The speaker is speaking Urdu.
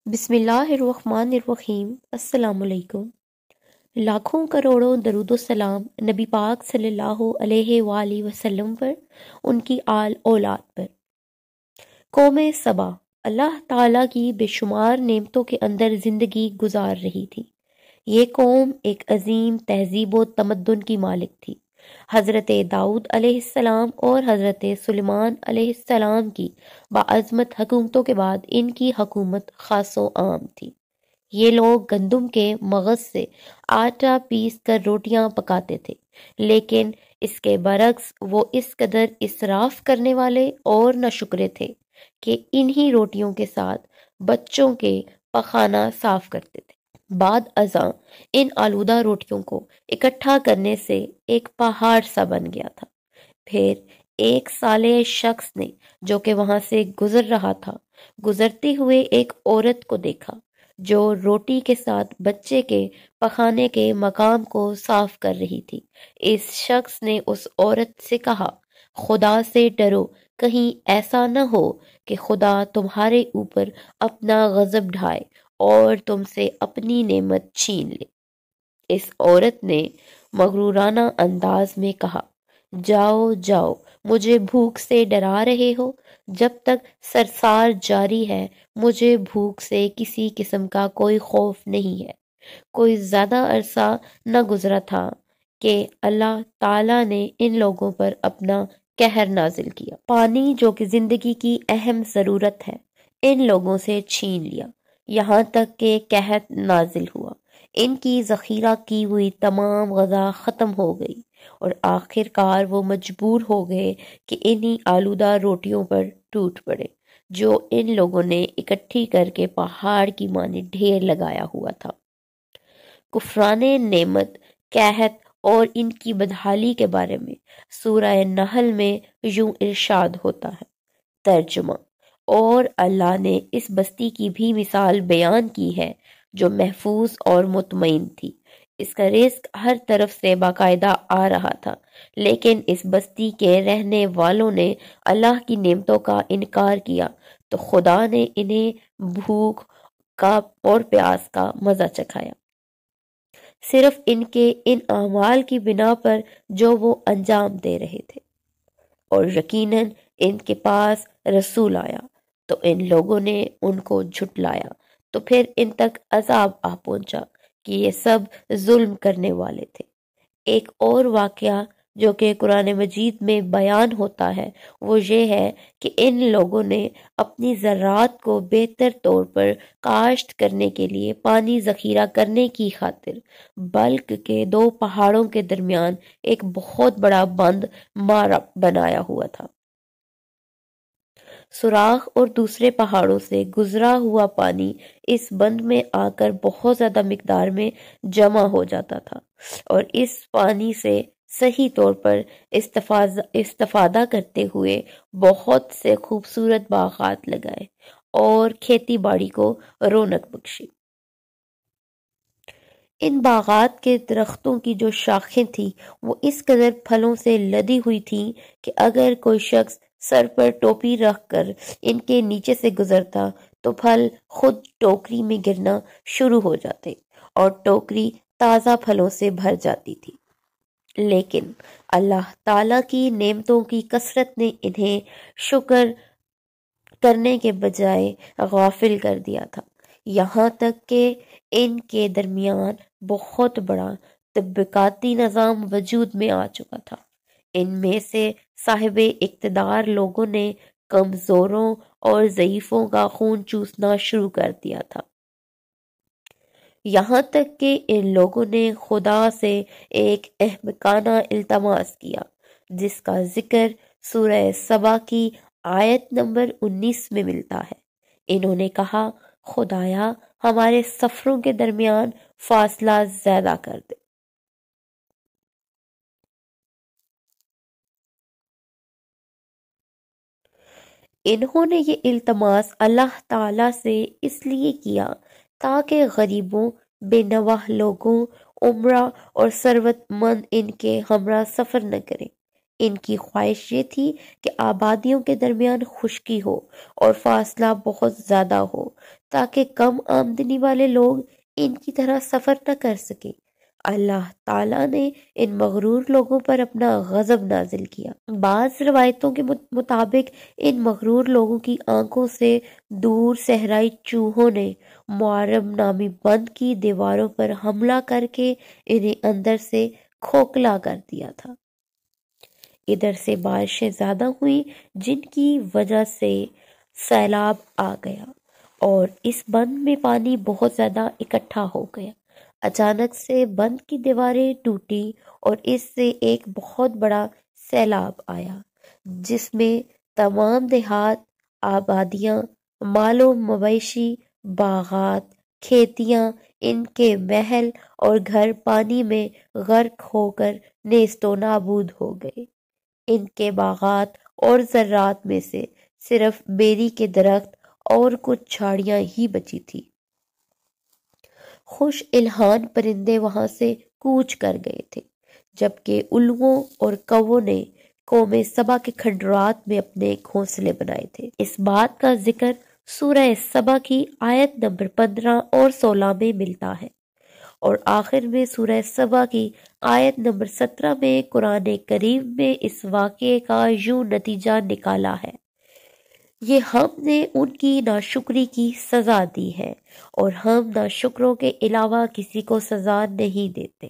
بسم اللہ الرحمن الرحیم۔ السلام علیکم۔ لاکھوں کروڑوں درود و سلام نبی پاک صلی اللہ علیہ وآلہ وسلم پر، ان کی آل اولاد پر۔ قوم سبا اللہ تعالیٰ کی بے شمار نعمتوں کے اندر زندگی گزار رہی تھی۔ یہ قوم ایک عظیم تہذیب و تمدن کی مالک تھی۔ حضرت داؤد علیہ السلام اور حضرت سلیمان علیہ السلام کی باعظمت حکومتوں کے بعد ان کی حکومت خاص و عام تھی۔ یہ لوگ گندم کے مغز سے آٹا پیس کر روٹیاں پکاتے تھے، لیکن اس کے برعکس وہ اس قدر اسراف کرنے والے اور ناشکرے تھے کہ انہی روٹیوں کے ساتھ بچوں کے پخانہ صاف کرتے تھے۔ بعد ازاں ان آلودہ روٹیوں کو اکٹھا کرنے سے ایک پہاڑ سا بن گیا تھا۔ پھر ایک صالح شخص نے، جو کہ وہاں سے گزر رہا تھا، گزرتے ہوئے ایک عورت کو دیکھا جو روٹی کے ساتھ بچے کے پخانے کے مقام کو صاف کر رہی تھی۔ اس شخص نے اس عورت سے کہا، خدا سے ڈرو، کہیں ایسا نہ ہو کہ خدا تمہارے اوپر اپنا غضب ڈھائے اور تم سے اپنی نعمت چھین لے۔ اس عورت نے مغرورانہ انداز میں کہا، جاؤ جاؤ، مجھے بھوک سے ڈرا رہے ہو؟ جب تک سرسار جاری ہے مجھے بھوک سے کسی قسم کا کوئی خوف نہیں ہے۔ کوئی زیادہ عرصہ نہ گزرا تھا کہ اللہ تعالیٰ نے ان لوگوں پر اپنا قہر نازل کیا۔ پانی، جو کہ زندگی کی اہم ضرورت ہے، ان لوگوں سے چھین لیا، یہاں تک کہ قحط نازل ہوا۔ ان کی ذخیرہ کی ہوئی تمام غذا ختم ہو گئی اور آخر کار وہ مجبور ہو گئے کہ انہی آلودہ روٹیوں پر ٹوٹ پڑے جو ان لوگوں نے اکٹھی کر کے پہاڑ کی مانند ڈھیر لگایا ہوا تھا۔ کفران نعمت، قحط اور ان کی بدحالی کے بارے میں سورہ نحل میں یوں ارشاد ہوتا ہے، ترجمہ: اور اللہ نے اس بستی کی بھی مثال بیان کی ہے جو محفوظ اور مطمئن تھی۔ اس کا رزق ہر طرف سے باقاعدہ آ رہا تھا، لیکن اس بستی کے رہنے والوں نے اللہ کی نعمتوں کا انکار کیا تو خدا نے انہیں بھوک کا اور پیاس کا مزہ چکھایا، صرف ان کے ان اعمال کی بنا پر جو وہ انجام دے رہے تھے۔ اور یقیناً ان کے پاس رسول آیا تو ان لوگوں نے ان کو جھٹلایا، تو پھر ان تک عذاب آ پہنچا کہ یہ سب ظلم کرنے والے تھے۔ ایک اور واقعہ جو کہ قرآن مجید میں بیان ہوتا ہے وہ یہ ہے کہ ان لوگوں نے اپنی زراعت کو بہتر طور پر کاشت کرنے کے لیے پانی ذخیرہ کرنے کی خاطر بلک کے دو پہاڑوں کے درمیان ایک بہت بڑا بند مارا بنایا ہوا تھا۔ سوراخ اور دوسرے پہاڑوں سے گزرا ہوا پانی اس بند میں آ کر بہت زیادہ مقدار میں جمع ہو جاتا تھا اور اس پانی سے صحیح طور پر استفادہ کرتے ہوئے بہت سے خوبصورت باغات لگائے اور کھیتی باڑی کو رونق بخشی۔ ان باغات کے درختوں کی جو شاخیں تھیں وہ اس قدر پھلوں سے لدی ہوئی تھیں کہ اگر کوئی شخص سر پر ٹوپی رکھ کر ان کے نیچے سے گزرتا تو پھل خود ٹوکری میں گرنا شروع ہو جاتے اور ٹوکری تازہ پھلوں سے بھر جاتی تھی۔ لیکن اللہ تعالیٰ کی نعمتوں کی کثرت نے انہیں شکر کرنے کے بجائے غافل کر دیا تھا، یہاں تک کہ ان کے درمیان بہت بڑا طبقاتی نظام وجود میں آ چکا تھا۔ ان میں سے صاحب اقتدار لوگوں نے کمزوروں اور ضعیفوں کا خون چوسنا شروع کر دیا تھا، یہاں تک کہ ان لوگوں نے خدا سے ایک احمقانہ التماس کیا جس کا ذکر سورہ سبا کی آیت نمبر 19 میں ملتا ہے۔ انہوں نے کہا، خدایا ہمارے سفروں کے درمیان فاصلہ زیادہ کر دے۔ انہوں نے یہ التماس اللہ تعالیٰ سے اس لیے کیا تاکہ غریبوں، بے نواح لوگوں، عمرہ اور ثروت مند ان کے ہمراہ سفر نہ کریں۔ ان کی خواہش یہ تھی کہ آبادیوں کے درمیان خشکی ہو اور فاصلہ بہت زیادہ ہو تاکہ کم آمدنی والے لوگ ان کی طرح سفر نہ کر سکیں۔ اللہ تعالیٰ نے ان مغرور لوگوں پر اپنا غضب نازل کیا۔ بعض روایتوں کے مطابق ان مغرور لوگوں کی آنکھوں سے دور صحرائی چوہوں نے معرم نامی بند کی دیواروں پر حملہ کر کے انہیں اندر سے کھوکھلا کر دیا تھا۔ ادھر سے بارشیں زیادہ ہوئیں جن کی وجہ سے سیلاب آ گیا اور اس بند میں پانی بہت زیادہ اکٹھا ہو گیا۔ اچانک سے بند کی دیواریں ٹوٹی اور اس سے ایک بہت بڑا سیلاب آیا جس میں تمام دیہات، آبادیاں، مال و مویشی، باغات، کھیتیاں، ان کے محل اور گھر پانی میں غرق ہو کر نیست و نابود ہو گئے۔ ان کے باغات اور زراعت میں سے صرف بیری کے درخت اور کچھ جھاڑیاں ہی بچی تھی۔ خوش الحان پرندے وہاں سے کوچ کر گئے تھے، جبکہ الوؤں اور کووں نے قوم سبا کے کھنڈرات میں اپنے گھونسلے بنائے تھے۔ اس بات کا ذکر سورہ سبا کی آیت نمبر 15 اور 16 میں ملتا ہے، اور آخر میں سورہ سبا کی آیت نمبر 17 میں قرآن کریم میں اس واقعے کا یوں نتیجہ نکالا ہے: یہ ہم نے ان کی ناشکری کی سزا دی ہے اور ہم ناشکروں کے علاوہ کسی کو سزا نہیں دیتے۔